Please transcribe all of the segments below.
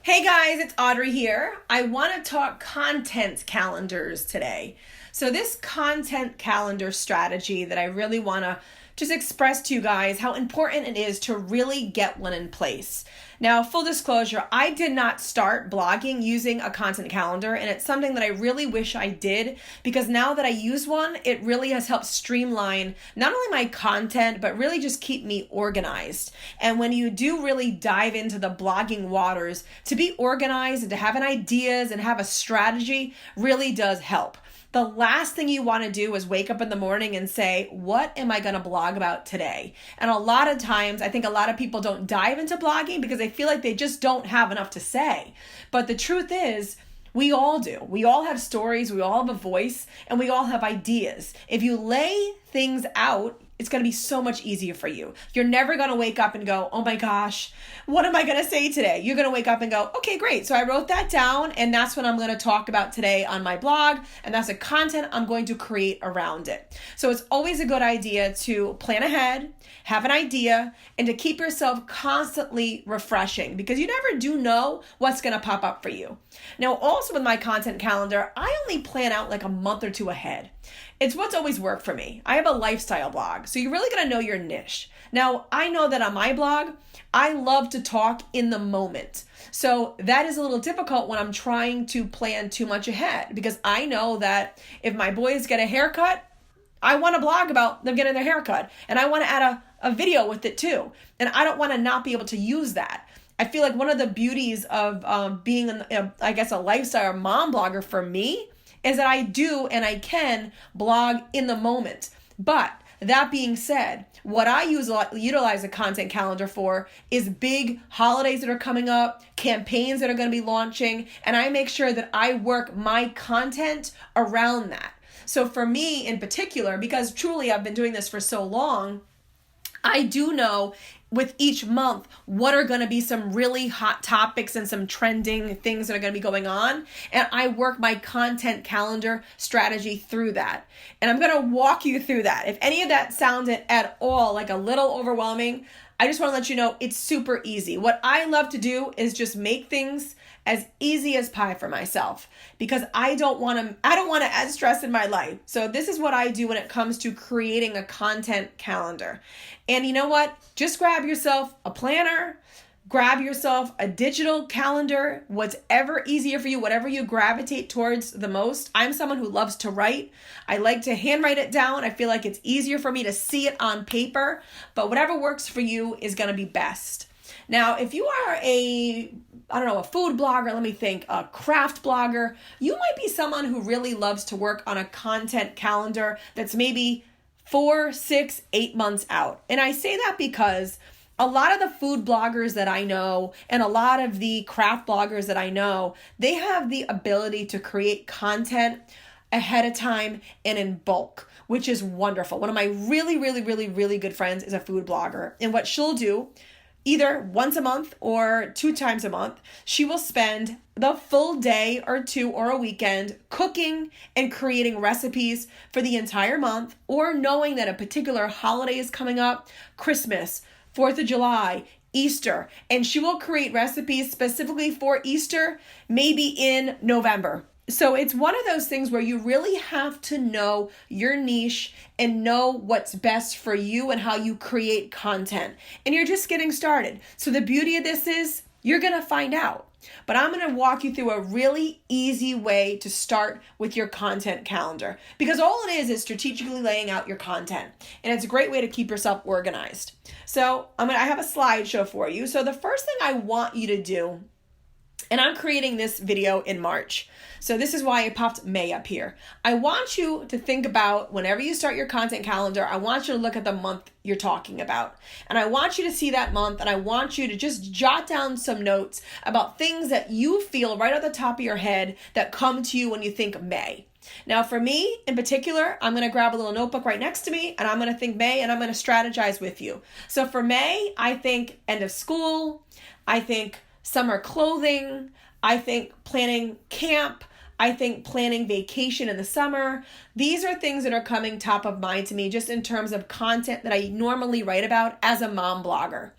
Hey guys, it's Audrey here. I want to talk content calendars today. So, this content calendar strategy that I really want to just express to you guys how important it is to really get one in place. Now, full disclosure, I did not start blogging using a content calendar, and it's something that I really wish I did because now that I use one, it really has helped streamline not only my content, but really just keep me organized. And when you do really dive into the blogging waters, to be organized and to have an ideas and have a strategy really does help. The last thing you want to do is wake up in the morning and say, what am I going to blog about today? And a lot of times, I think a lot of people don't dive into blogging because they feel like they just don't have enough to say. But the truth is, we all do. We all have stories, we all have a voice, and we all have ideas. If you lay things out, it's going to be so much easier for you. You're never going to wake up and go, oh my gosh, what am I going to say today? You're going to wake up and go, okay, great. So I wrote that down, and that's what I'm going to talk about today on my blog, and that's the content I'm going to create around it. So it's always a good idea to plan ahead, have an idea, and to keep yourself constantly refreshing because you never do know what's going to pop up for you. Now, also with my content calendar, I only plan out like a month or two ahead. It's what's always worked for me. I have a lifestyle blog, so you're really going to know your niche. Now, I know that on my blog, I love to talk in the moment. So that is a little difficult when I'm trying to plan too much ahead because I know that if my boys get a haircut, I want to blog about them getting their haircut, and I want to add a video with it too. And I don't want to not be able to use that. I feel like one of the beauties of being, a lifestyle mom blogger for me is that I do and I can blog in the moment. But that being said, what I utilize a content calendar for is big holidays that are coming up, campaigns that are going to be launching, and I make sure that I work my content around that. So for me in particular, because truly I've been doing this for so long, I do know with each month what are going to be some really hot topics and some trending things that are going to be going on. And I work my content calendar strategy through that. And I'm going to walk you through that. If any of that sounded at all like a little overwhelming, I just want to let you know it's super easy. What I love to do is just make things as easy as pie for myself because I don't want to add stress in my life. So this is what I do when it comes to creating a content calendar. And you know what? Just grab yourself a planner, grab yourself a digital calendar, whatever easier for you, whatever you gravitate towards the most. I'm someone who loves to write. I like to handwrite it down. I feel like it's easier for me to see it on paper, but whatever works for you is going to be best. Now, if you are a food blogger, a craft blogger, you might be someone who really loves to work on a content calendar that's maybe 4, 6, 8 months out. And I say that because a lot of the food bloggers that I know and a lot of the craft bloggers that I know, they have the ability to create content ahead of time and in bulk, which is wonderful. One of my really, really, really, really good friends is a food blogger. And what she'll do, either once a month or 2 times a month, she will spend the full day or 2 or a weekend cooking and creating recipes for the entire month, or knowing that a particular holiday is coming up, Christmas, 4th of July, Easter, and she will create recipes specifically for Easter, maybe in November. So it's one of those things where you really have to know your niche and know what's best for you and how you create content. And you're just getting started. So the beauty of this is you're going to find out. But I'm going to walk you through a really easy way to start with your content calendar. Because all it is strategically laying out your content. And it's a great way to keep yourself organized. So I have a slideshow for you. So the first thing I want you to do, and I'm creating this video in March. So this is why I popped May up here. I want you to think about whenever you start your content calendar, I want you to look at the month you're talking about. And I want you to see that month, and I want you to just jot down some notes about things that you feel right at the top of your head that come to you when you think May. Now for me in particular, I'm going to grab a little notebook right next to me and I'm going to think May and I'm going to strategize with you. So for May, I think end of school, I think summer clothing, I think planning camp, I think planning vacation in the summer. These are things that are coming top of mind to me just in terms of content that I normally write about as a mom blogger.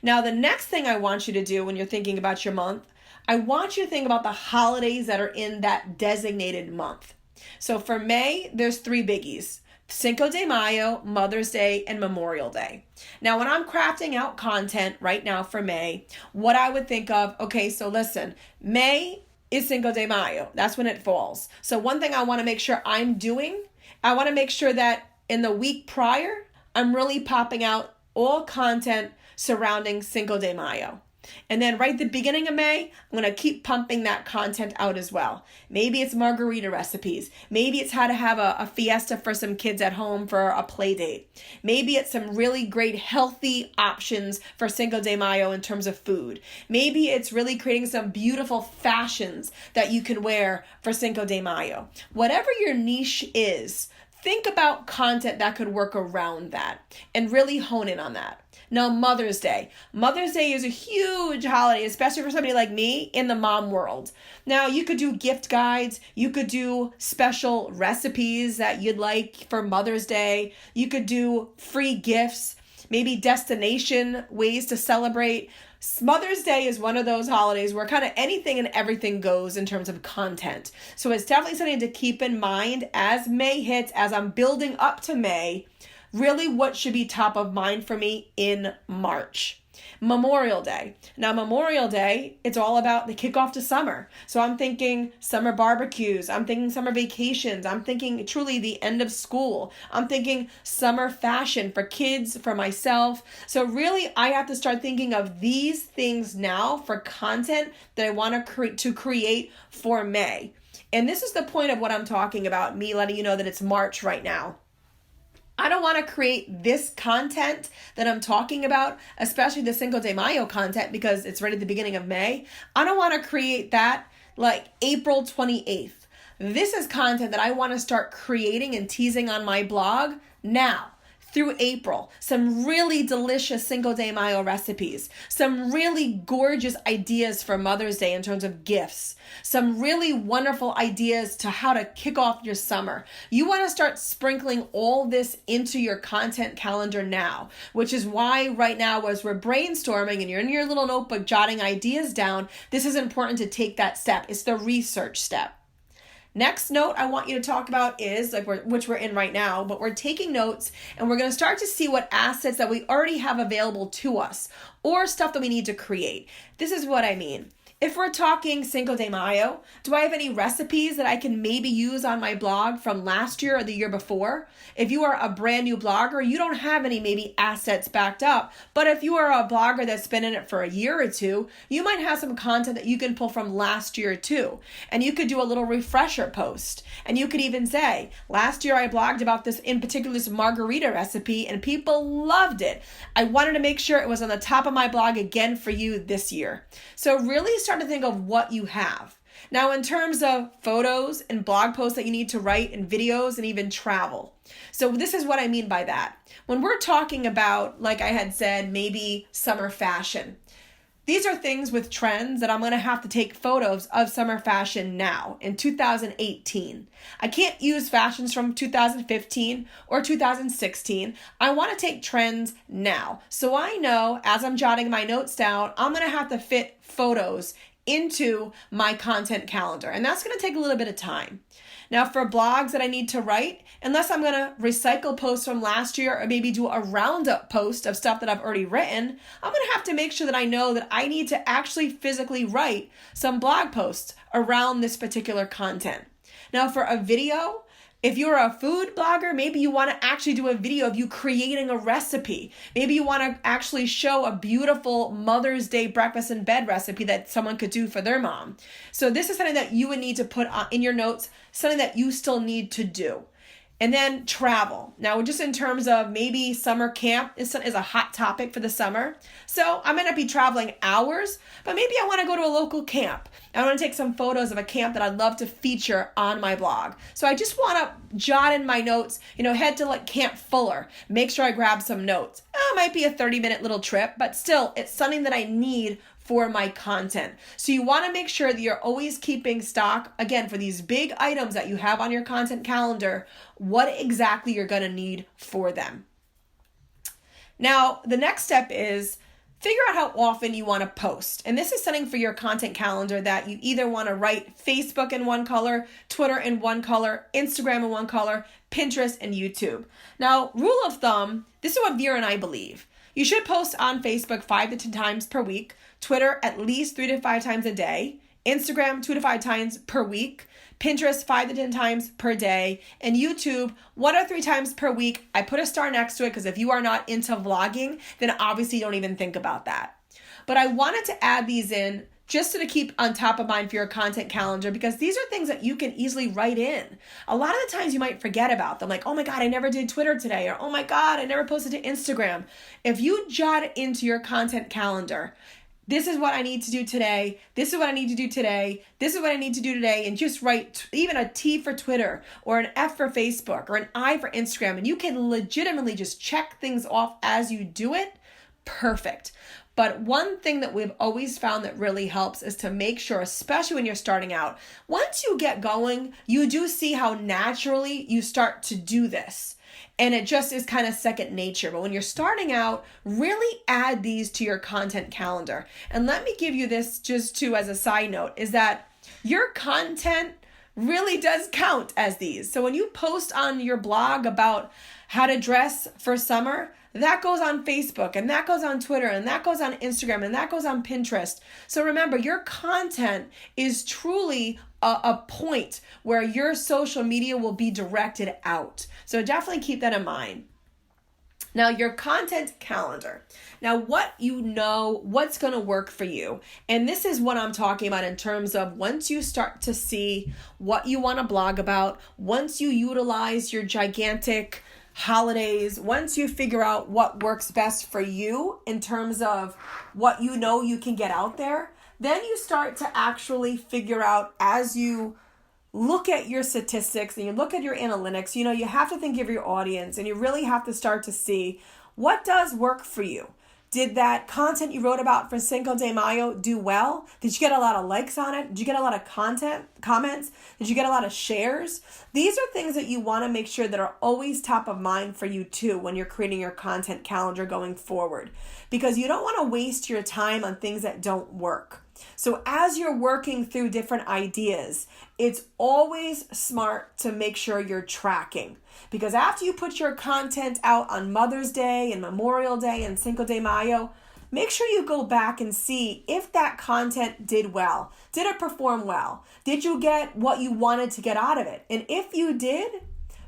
Now, the next thing I want you to do when you're thinking about your month, I want you to think about the holidays that are in that designated month. So for May, there's 3 biggies: Cinco de Mayo, Mother's Day, and Memorial Day. Now, when I'm crafting out content right now for May, what I would think of, okay, so listen, May is Cinco de Mayo. That's when it falls. So one thing I want to make sure I'm doing, I want to make sure that in the week prior, I'm really popping out all content surrounding Cinco de Mayo. And then right at the beginning of May, I'm going to keep pumping that content out as well. Maybe it's margarita recipes. Maybe it's how to have a fiesta for some kids at home for a play date. Maybe it's some really great healthy options for Cinco de Mayo in terms of food. Maybe it's really creating some beautiful fashions that you can wear for Cinco de Mayo. Whatever your niche is, think about content that could work around that and really hone in on that. Now, Mother's Day. Mother's Day is a huge holiday, especially for somebody like me in the mom world. Now, you could do gift guides. You could do special recipes that you'd like for Mother's Day. You could do free gifts, maybe destination ways to celebrate. Mother's Day is one of those holidays where kind of anything and everything goes in terms of content. So it's definitely something to keep in mind as May hits, as I'm building up to May. Really what should be top of mind for me in March. Memorial Day. Now, Memorial Day, it's all about the kickoff to summer. So I'm thinking summer barbecues. I'm thinking summer vacations. I'm thinking truly the end of school. I'm thinking summer fashion for kids, for myself. So really, I have to start thinking of these things now for content that I want to create for May. And this is the point of what I'm talking about, me letting you know that it's March right now. I don't want to create this content that I'm talking about, especially the Cinco de Mayo content, because it's right at the beginning of May. I don't want to create that like April 28th. This is content that I want to start creating and teasing on my blog now. Through April, some really delicious Cinco de Mayo recipes, some really gorgeous ideas for Mother's Day in terms of gifts, some really wonderful ideas to how to kick off your summer. You want to start sprinkling all this into your content calendar now, which is why right now as we're brainstorming and you're in your little notebook jotting ideas down, this is important to take that step. It's the research step. Next note I want you to talk about is, which we're in right now, but we're taking notes and we're going to start to see what assets that we already have available to us or stuff that we need to create. This is what I mean. If we're talking Cinco de Mayo, do I have any recipes that I can maybe use on my blog from last year or the year before? If you are a brand new blogger, you don't have any maybe assets backed up. But if you are a blogger that's been in it for a year or two, you might have some content that you can pull from last year too. And you could do a little refresher post. And you could even say, last year I blogged about this, in particular, this margarita recipe, and people loved it. I wanted to make sure it was on the top of my blog again for you this year. So really start to think of what you have. Now, in terms of photos and blog posts that you need to write and videos and even travel. So this is what I mean by that. When we're talking about, like I had said, maybe summer fashion, these are things with trends that I'm going to have to take photos of summer fashion now in 2018. I can't use fashions from 2015 or 2016. I want to take trends now. So I know as I'm jotting my notes down, I'm going to have to fit photos into my content calendar. And that's going to take a little bit of time. Now for blogs that I need to write, unless I'm going to recycle posts from last year or maybe do a roundup post of stuff that I've already written, I'm going to have to make sure that I know that I need to actually physically write some blog posts around this particular content. Now for a video, if you're a food blogger, maybe you want to actually do a video of you creating a recipe. Maybe you want to actually show a beautiful Mother's Day breakfast in bed recipe that someone could do for their mom. So this is something that you would need to put in your notes, something that you still need to do. And then travel. Now, just in terms of maybe summer camp is a hot topic for the summer. So I might not be traveling hours, but maybe I want to go to a local camp. I want to take some photos of a camp that I'd love to feature on my blog. So I just want to jot in my notes, head to like Camp Fuller, make sure I grab some notes. It might be a 30-minute little trip, but still it's something that I need for my content. So you want to make sure that you're always keeping stock, again, for these big items that you have on your content calendar, what exactly you're going to need for them. Now, the next step is figure out how often you want to post. And this is something for your content calendar that you either want to write Facebook in one color, Twitter in one color, Instagram in one color, Pinterest, and YouTube. Now, rule of thumb, this is what Vera and I believe. You should post on Facebook 5 to 10 times per week, Twitter at least 3 to 5 times a day, Instagram 2 to 5 times per week, Pinterest 5 to 10 times per day, and YouTube 1 or 3 times per week. I put a star next to it because if you are not into vlogging, then obviously don't even think about that. But I wanted to add these in just to keep on top of mind for your content calendar, because these are things that you can easily write in. A lot of the times you might forget about them, like, oh my God, I never did Twitter today, or oh my God, I never posted to Instagram. If you jot it into your content calendar, this is what I need to do today. This is what I need to do today. This is what I need to do today. And just write even a T for Twitter or an F for Facebook or an I for Instagram. And you can legitimately just check things off as you do it. Perfect. But one thing that we've always found that really helps is to make sure, especially when you're starting out, once you get going, you do see how naturally you start to do this. And it just is kind of second nature. But when you're starting out, really add these to your content calendar. And let me give you this just too as a side note, is that your content really does count as these. So when you post on your blog about how to dress for summer, that goes on Facebook, and that goes on Twitter, and that goes on Instagram, and that goes on Pinterest. So remember, your content is truly a point where your social media will be directed out. So definitely keep that in mind. Now, your content calendar. Now, what's going to work for you. And this is what I'm talking about in terms of once you start to see what you want to blog about, once you utilize your gigantic holidays, once you figure out what works best for you in terms of what you can get out there, then you start to actually figure out, as you look at your statistics and you look at your analytics, you have to think of your audience, and you really have to start to see what does work for you. Did that content you wrote about for Cinco de Mayo do well? Did you get a lot of likes on it? Did you get a lot of comments? Did you get a lot of shares? These are things that you want to make sure that are always top of mind for you too when you're creating your content calendar going forward, because you don't want to waste your time on things that don't work. So as you're working through different ideas, it's always smart to make sure you're tracking. Because after you put your content out on Mother's Day and Memorial Day and Cinco de Mayo, make sure you go back and see if that content did well. Did it perform well? Did you get what you wanted to get out of it? And if you did,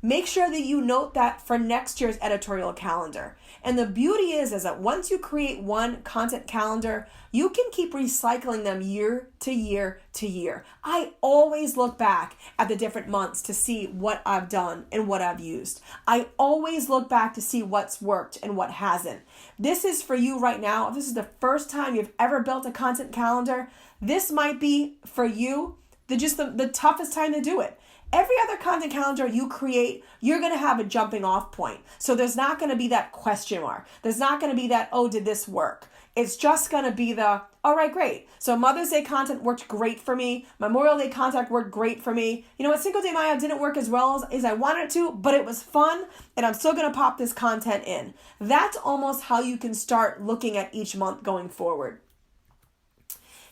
make sure that you note that for next year's editorial calendar. And the beauty is that once you create one content calendar, you can keep recycling them year to year to year. I always look back at the different months to see what I've done and what I've used. I always look back to see what's worked and what hasn't. This is for you right now. If this is the first time you've ever built a content calendar, this might be for you the toughest time to do it. Every other content calendar you create, you're going to have a jumping off point. So there's not going to be that question mark. There's not going to be that, oh, did this work? It's just going to be all right, great. So Mother's Day content worked great for me. Memorial Day content worked great for me. You know what? Cinco de Mayo didn't work as well as I wanted it to, but it was fun, and I'm still going to pop this content in. That's almost how you can start looking at each month going forward.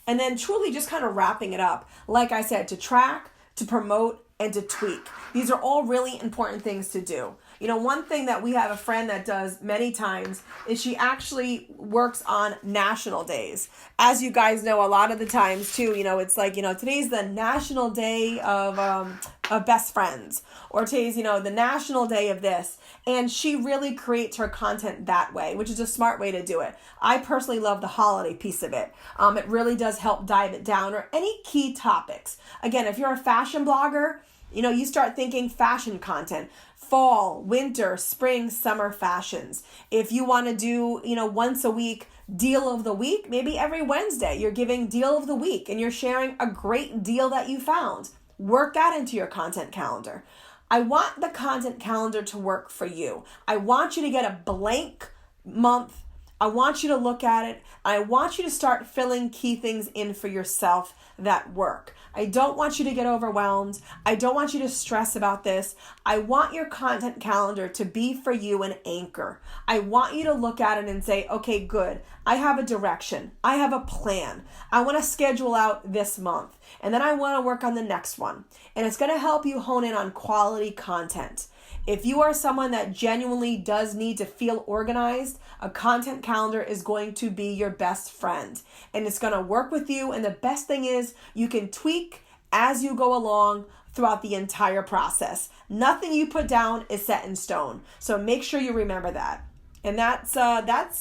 And then truly just kind of wrapping it up. Like I said, to track, to promote, and to tweak. These are all really important things to do. One thing that we have a friend that does many times is she actually works on national days. As you guys know, a lot of the times too, it's like, today's the national day of best friends, or today's, the national day of this. And she really creates her content that way, which is a smart way to do it. I personally love the holiday piece of it. It really does help dive it down, or any key topics. Again, if you're a fashion blogger, you start thinking fashion content, fall, winter, spring, summer fashions. If you want to do, once a week, deal of the week, maybe every Wednesday you're giving deal of the week and you're sharing a great deal that you found. Work that into your content calendar. I want the content calendar to work for you. I want you to get a blank month, I want you to look at it. I want you to start filling key things in for yourself that work. I don't want you to get overwhelmed. I don't want you to stress about this. I want your content calendar to be for you an anchor. I want you to look at it and say, okay, good. I have a direction. I have a plan. I want to schedule out this month. And then I want to work on the next one. And it's going to help you hone in on quality content. If you are someone that genuinely does need to feel organized, a content calendar is going to be your best friend. And it's going to work with you. And the best thing is you can tweak as you go along throughout the entire process. Nothing you put down is set in stone. So make sure you remember that. And that's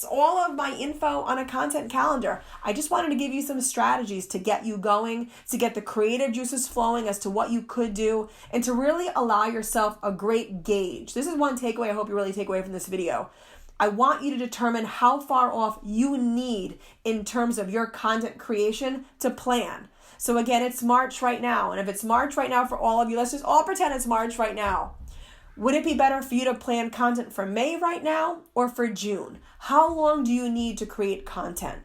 all of my info on a content calendar. I just wanted to give you some strategies to get you going, to get the creative juices flowing as to what you could do, and to really allow yourself a great gauge. This is one takeaway I hope you really take away from this video. I want you to determine how far off you need in terms of your content creation to plan. So again, it's March right now. And if it's March right now for all of you, let's just all pretend it's March right now. Would it be better for you to plan content for May right now or for June? How long do you need to create content?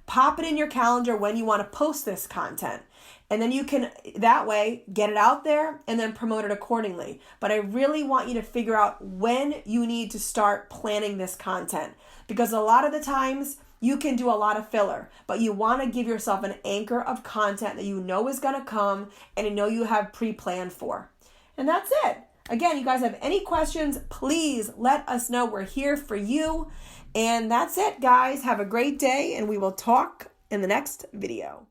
Pop it in your calendar when you want to post this content. And then you can, that way, get it out there and then promote it accordingly. But I really want you to figure out when you need to start planning this content. Because a lot of the times, you can do a lot of filler, but you want to give yourself an anchor of content that you know is going to come and you know you have pre-planned for. And that's it. Again, you guys have any questions, please let us know. We're here for you. And that's it, guys. Have a great day, and we will talk in the next video.